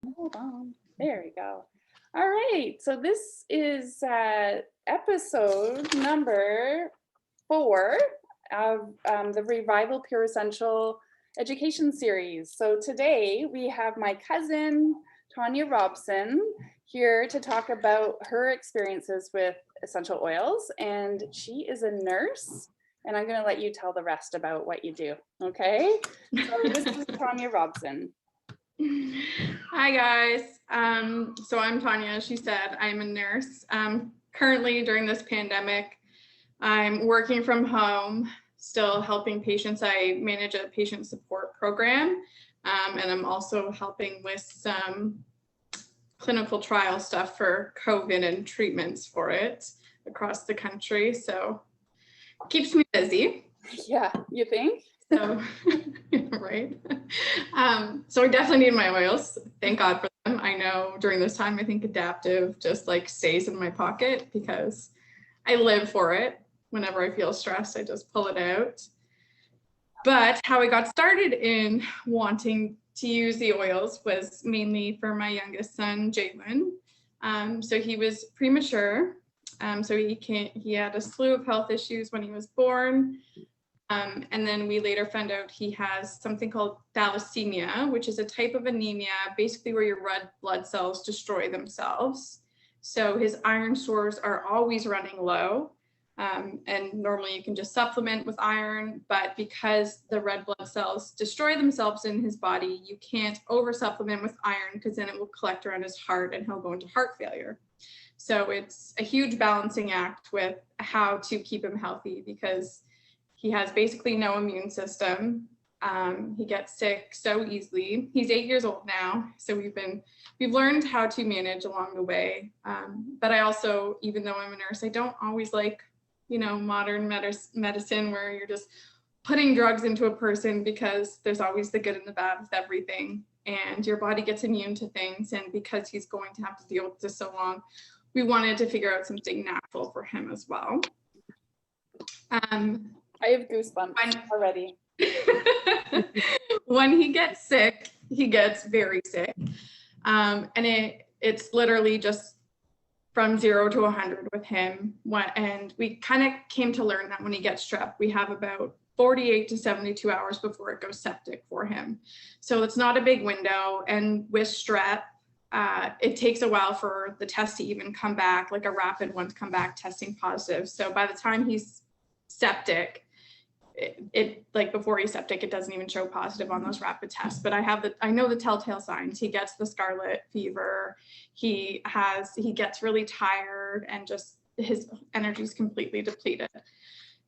Hold on. There we go. All right. So this is episode number 4 of the Revival Pure Essential Education Series. So today we have my cousin, Tanya Robson, here to talk about her experiences with essential oils. And she is a nurse. And I'm going to let you tell the rest about what you do. Okay. So this is Tanya Robson. Hi guys. So I'm Tanya, as she said. I'm a nurse. Currently during this pandemic, I'm working from home, still helping patients. I manage a patient support program, and I'm also helping with some clinical trial stuff for COVID and treatments for it across the country. So it keeps me busy. Yeah, you think? So, right. So I definitely need my oils. Thank God for them. I know during this time, I think Adaptive just like stays in my pocket because I live for it. Whenever I feel stressed, I just pull it out. But how I got started in wanting to use the oils was mainly for my youngest son, Jalen. So he was premature. So he had a slew of health issues when he was born. And then we later found out he has something called thalassemia, which is a type of anemia, basically where your red blood cells destroy themselves. So his iron stores are always running low. And normally you can just supplement with iron, but because the red blood cells destroy themselves in his body, you can't over supplement with iron because then it will collect around his heart and he'll go into heart failure. So it's a huge balancing act with how to keep him healthy because he has basically no immune system. He gets sick so easily. He's 8 years old now, so we've learned how to manage along the way. But I also, even though I'm a nurse, I don't always like, modern medicine where you're just putting drugs into a person because there's always the good and the bad with everything, and your body gets immune to things. And because he's going to have to deal with this so long, we wanted to figure out something natural for him as well. I have goosebumps already. When he gets sick, he gets very sick. And it's literally just from 0 to 100 with him. And we kind of came to learn that when he gets strep, we have about 48 to 72 hours before it goes septic for him. So it's not a big window. And with strep, it takes a while for the test to even come back, like a rapid one to come back testing positive. So by the time he's septic, it like before he's septic, it doesn't even show positive on those rapid tests. But I know the telltale signs. He gets the scarlet fever. He gets really tired and just his energy is completely depleted.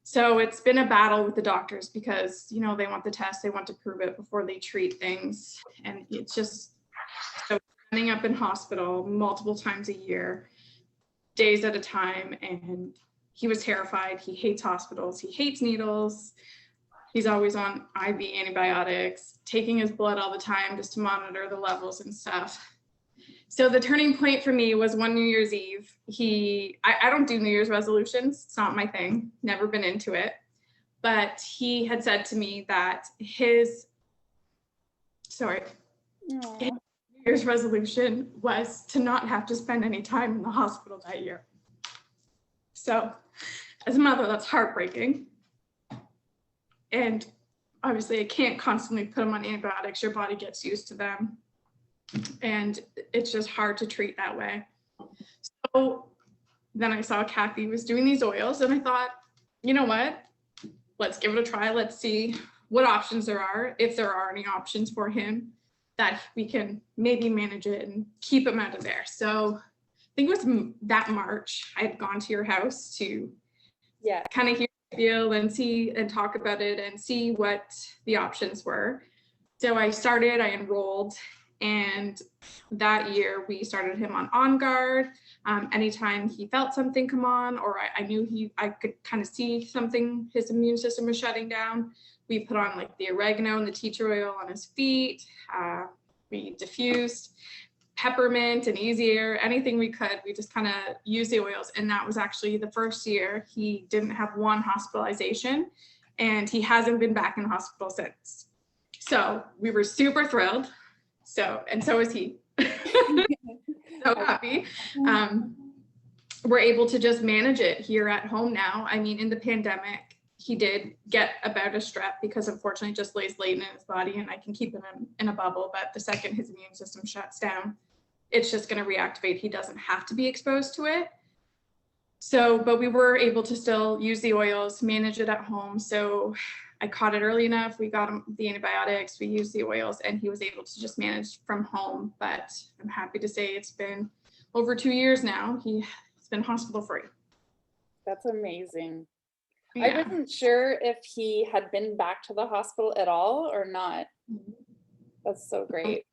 So it's been a battle with the doctors because, they want the test, they want to prove it before they treat things. And it's just so ending up in hospital multiple times a year, days at a time. And he was terrified. He hates hospitals. He hates needles. He's always on IV antibiotics, taking his blood all the time just to monitor the levels and stuff. So the turning point for me was one New Year's Eve. I don't do New Year's resolutions. It's not my thing. Never been into it. But he had said to me that his New Year's resolution was to not have to spend any time in the hospital that year. So as a mother, that's heartbreaking. And obviously I can't constantly put them on antibiotics. Your body gets used to them. And it's just hard to treat that way. So then I saw Kathy was doing these oils and I thought, you know what? Let's give it a try. Let's see what options there are, if there are any options for him that we can maybe manage it and keep him out of there. So I think it was that March, I had gone to your house to kind of hear, feel, and see and talk about it and see what the options were. So I enrolled, and that year we started him on guard. Anytime he felt something come on, or I knew I could kind of see something, his immune system was shutting down, we put on like the oregano and the tea tree oil on his feet. We diffused peppermint and easy air, anything we could. We just kind of used the oils. And that was actually the first year he didn't have one hospitalization, and he hasn't been back in the hospital since. So we were super thrilled. So is he. So happy. We're able to just manage it here at home now. I mean, in the pandemic, he did get a bout of strep because unfortunately it just lays latent in his body, and I can keep him in a bubble. But the second his immune system shuts down, it's just going to reactivate. He doesn't have to be exposed to it. So, but we were able to still use the oils, manage it at home. So I caught it early enough. We got him the antibiotics, we used the oils, and he was able to just manage from home. But I'm happy to say it's been over 2 years now. He's been hospital free. That's amazing. Yeah. I wasn't sure if he had been back to the hospital at all or not. That's so great.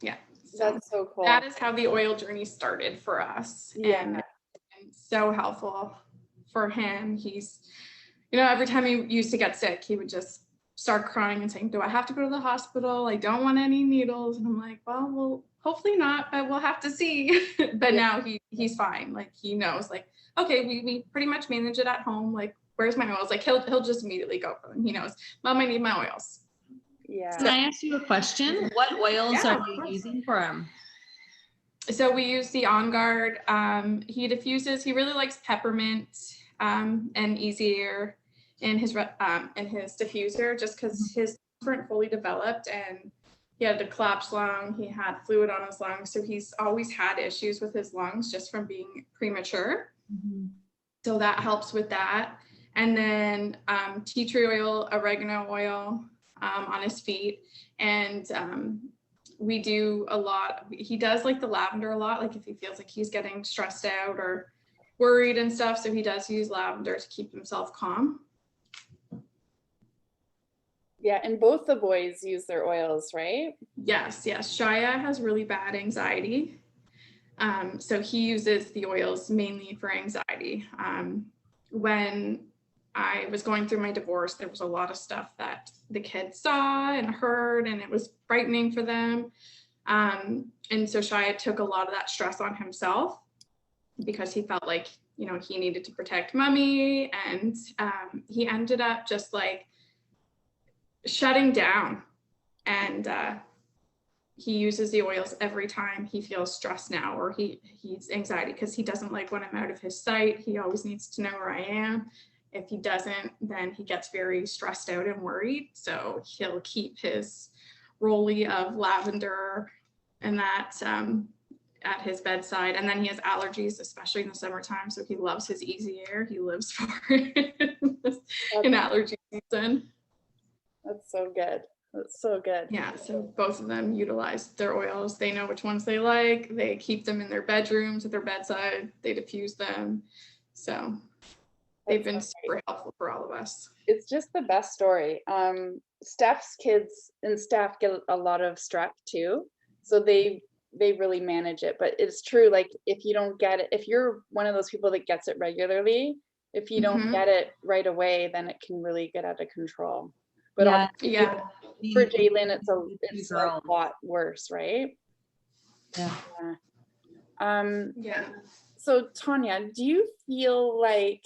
Yeah. That's so cool. That is how the oil journey started for us. Yeah. And so helpful for him. He's, every time he used to get sick, he would just start crying and saying, do I have to go to the hospital? I don't want any needles. And I'm like, well, hopefully not, but we'll have to see. But now he's fine. Like, he knows, like, okay, we pretty much manage it at home. Like, where's my oils? Like, he'll just immediately go for them. He knows, Mom, I need my oils. Yeah. Can I ask you a question? What oils are you using for him? So we use the On Guard. He diffuses. He really likes peppermint and easy air in his diffuser, just because his weren't fully developed and he had a collapsed lung. He had fluid on his lungs, so he's always had issues with his lungs just from being premature. Mm-hmm. So that helps with that. And then tea tree oil, oregano oil on his feet, and we do a lot. He does like the lavender a lot, like if he feels like he's getting stressed out or worried and stuff. So he does use lavender to keep himself calm. Yeah, and both the boys use their oils, right? Yes. Shia has really bad anxiety. So he uses the oils mainly for anxiety. When I was going through my divorce, there was a lot of stuff that the kids saw and heard, and it was frightening for them. And so Shia took a lot of that stress on himself because he felt like, he needed to protect mommy. And he ended up just like shutting down. And he uses the oils every time he feels stressed now, or he's anxiety, because he doesn't like when I'm out of his sight. He always needs to know where I am. If he doesn't, then he gets very stressed out and worried. So he'll keep his rollie of lavender and that at his bedside. And then he has allergies, especially in the summertime. So he loves his easy air. He lives for it in allergy season. That's so good. That's so good. Yeah, so both of them utilize their oils. They know which ones they like. They keep them in their bedrooms, at their bedside. They diffuse them. So they've been super helpful for all of us. It's just the best story. Steph's kids and Steph get a lot of strep too. So they really manage it. But it's true, like if you don't get it, if you're one of those people that gets it regularly, if you don't get it right away, then it can really get out of control. But yeah. For Jalen, it's a lot worse, right? Yeah. Yeah. So Tanya, do you feel like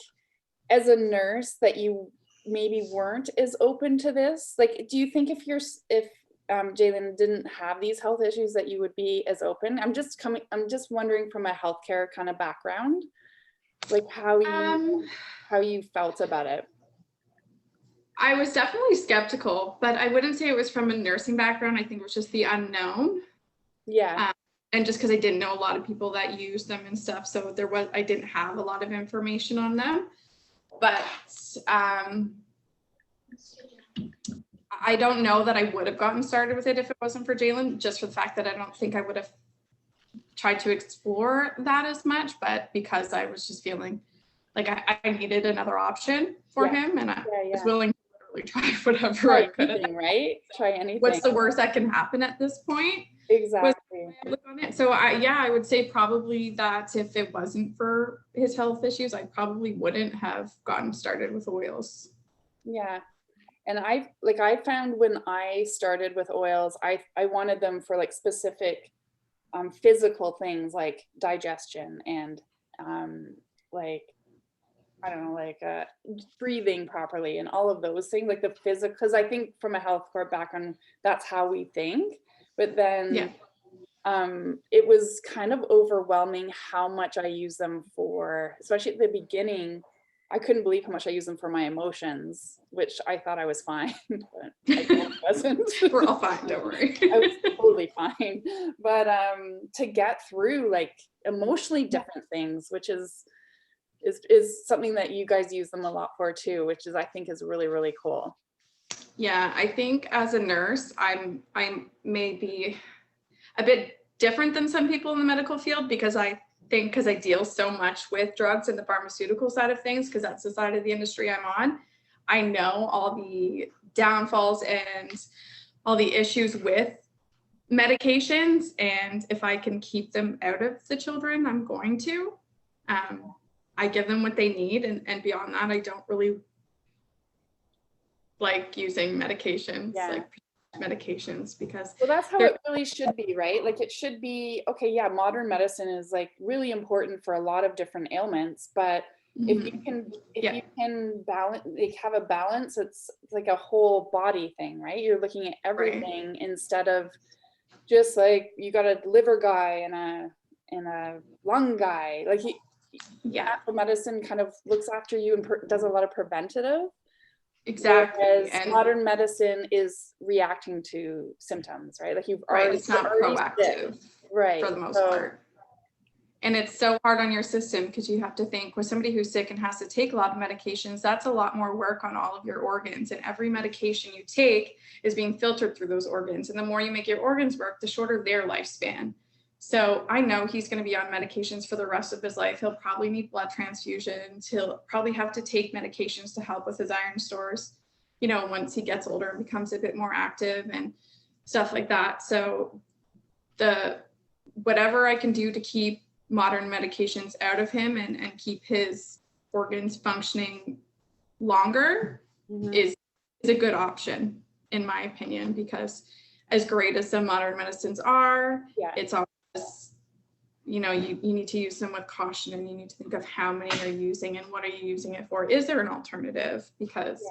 as a nurse that you maybe weren't as open to this? Like, do you think if Jalen didn't have these health issues that you would be as open? I'm just wondering from a healthcare kind of background, like how you felt about it. I was definitely skeptical, but I wouldn't say it was from a nursing background. I think it was just the unknown. Yeah. And just because I didn't know a lot of people that used them and stuff. So I didn't have a lot of information on them. But I don't know that I would have gotten started with it if it wasn't for Jalen, just for the fact that I don't think I would have tried to explore that as much, but because I was just feeling like I needed another option for him, and I was willing to literally try whatever I could. Right? Try anything. What's the worst that can happen at this point? Exactly. So I would say probably that if it wasn't for his health issues, I probably wouldn't have gotten started with oils. Yeah. And I found when I started with oils, I wanted them for like specific physical things like digestion and breathing properly and all of those things, like the physical, because I think from a healthcare background, that's how we think. But then it was kind of overwhelming how much I use them for, especially at the beginning. I couldn't believe how much I use them for my emotions, which I thought I was fine, but I wasn't. We're all fine, don't worry. I was totally fine. But to get through like emotionally different things, which is something that you guys use them a lot for too, which is, I think, is really, really cool. Yeah, I think as a nurse, I'm maybe a bit different than some people in the medical field, because I deal so much with drugs and the pharmaceutical side of things, because that's the side of the industry I'm on. I know all the downfalls and all the issues with medications, and if I can keep them out of the children, I'm going to. I give them what they need, and beyond that, I don't really like using medications, like medications, because well, that's how it really should be, right? Like it should be, okay, yeah, modern medicine is like really important for a lot of different ailments, but if you can balance, like have a balance, it's like a whole body thing, right? You're looking at everything instead of just like you got a liver guy and a lung guy. Like natural medicine kind of looks after you and does a lot of preventative. Exactly. Whereas and modern medicine is reacting to symptoms, right? Like you've already, it's not proactive, right? For the most part. And it's so hard on your system, because you have to think with somebody who's sick and has to take a lot of medications, that's a lot more work on all of your organs. And every medication you take is being filtered through those organs. And the more you make your organs work, the shorter their lifespan. So I know he's going to be on medications for the rest of his life. He'll probably need blood transfusions. He'll probably have to take medications to help with his iron stores, you know, once he gets older and becomes a bit more active and stuff like that. So whatever I can do to keep modern medications out of him and keep his organs functioning longer is a good option, in my opinion, because as great as some modern medicines are, it's always, you know, you need to use them with caution, and you need to think of how many you're using and what are you using it for. Is there an alternative? Because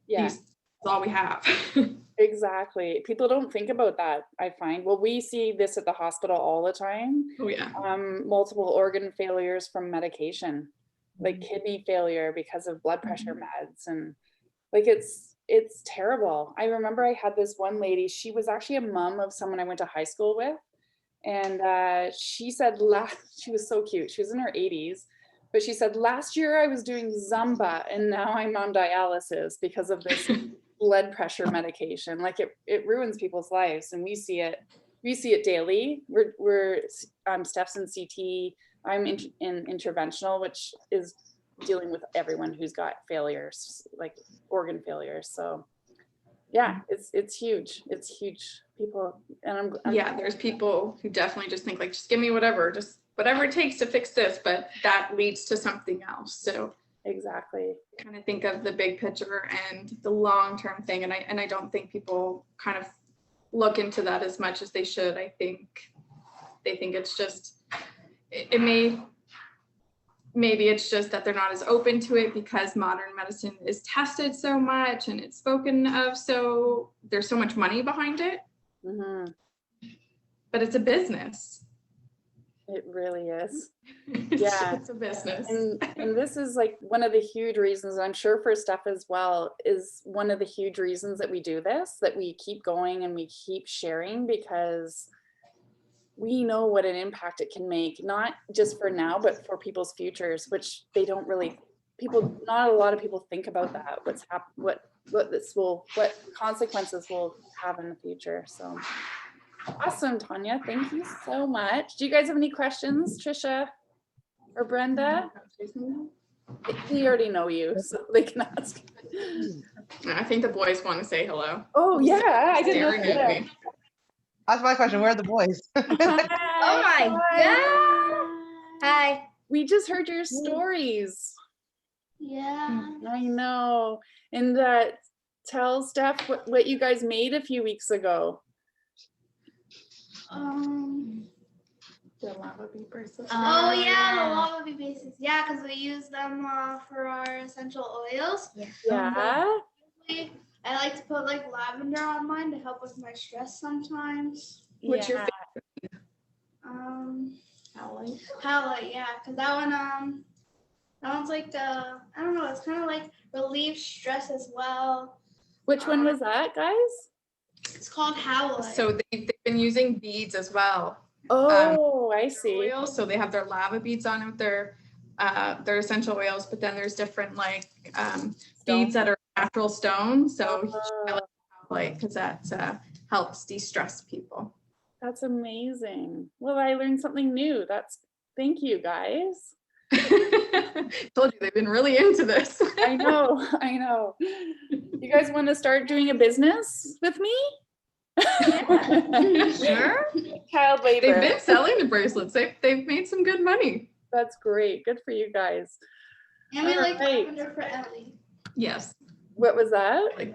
these is all we have. Exactly. People don't think about that, I find. Well, we see this at the hospital all the time. Oh yeah. Multiple organ failures from medication, like kidney failure because of blood pressure meds, and like it's terrible. I remember I had this one lady, she was actually a mom of someone I went to high school with. And she said, she was so cute. She was in her 80s, but she said, last year I was doing Zumba and now I'm on dialysis because of this blood pressure medication. Like it ruins people's lives. And we see it daily. We're Steph's in CT. I'm in interventional, which is dealing with everyone who's got failures, like organ failures. So yeah, it's huge. It's huge. People, and I'm there's people who definitely just think like, just give me whatever it takes to fix this, but that leads to something else. So exactly, kind of think of the big picture and the long-term thing, and I don't think people kind of look into that as much as they should. I think they think it's just maybe it's just that they're not as open to it because modern medicine is tested so much and it's spoken of, so there's so much money behind it. But it's a business. It really is. It's a business. And this is like one of the huge reasons, I'm sure for Steph as well, is one of the huge reasons that we do this, that we keep going and we keep sharing, because we know what an impact it can make, not just for now, but for people's futures, which they don't really, not a lot of people think about that, what consequences will have in the future. So awesome, Tanya, thank you so much. Do you guys have any questions, Trisha or Brenda? They already know you, so they can ask. I think the boys want to say hello. Oh yeah, I didn't know that. That's my question. Where are the boys? Hi. Oh my God. Hi. We just heard your stories. Yeah. I know. And tell Steph what you guys made a few weeks ago. The lava bee bracelets. Oh yeah, the lava bee bases. Yeah, because we use them for our essential oils. Yeah. I like to put like lavender on mine to help with my stress sometimes. What's your favorite? Palette, yeah, because that one's like I don't know, it's kind of like relieves stress as well. Which one was that, guys? It's called Howlite. So they've been using beads as well. Oh, I see. Oils, so they have their lava beads on it with their essential oils, but then there's different like beads that are natural stones. So I like because that helps de-stress people. That's amazing. Well, I learned something new. Thank you, guys. Told you they've been really into this. I know. You guys want to start doing a business with me? Sure. Child labor. They've been selling the bracelets. They've made some good money. That's great. Good for you guys. And we like Alright. lavender for Ellie. Yes. What was that?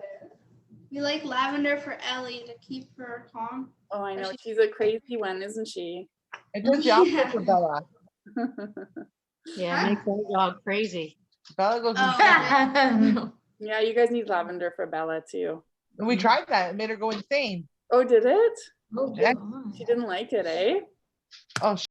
We like lavender for Ellie to keep her calm. Oh, I know. She's a crazy one, isn't she? It does the opposite for Bella. Yeah, makes that dog crazy. Bella goes, Oh, Yeah, you guys need lavender for Bella too. and we tried that. It made her go insane. Oh, did it? Oh, Yeah. God. She didn't like it, eh? Oh,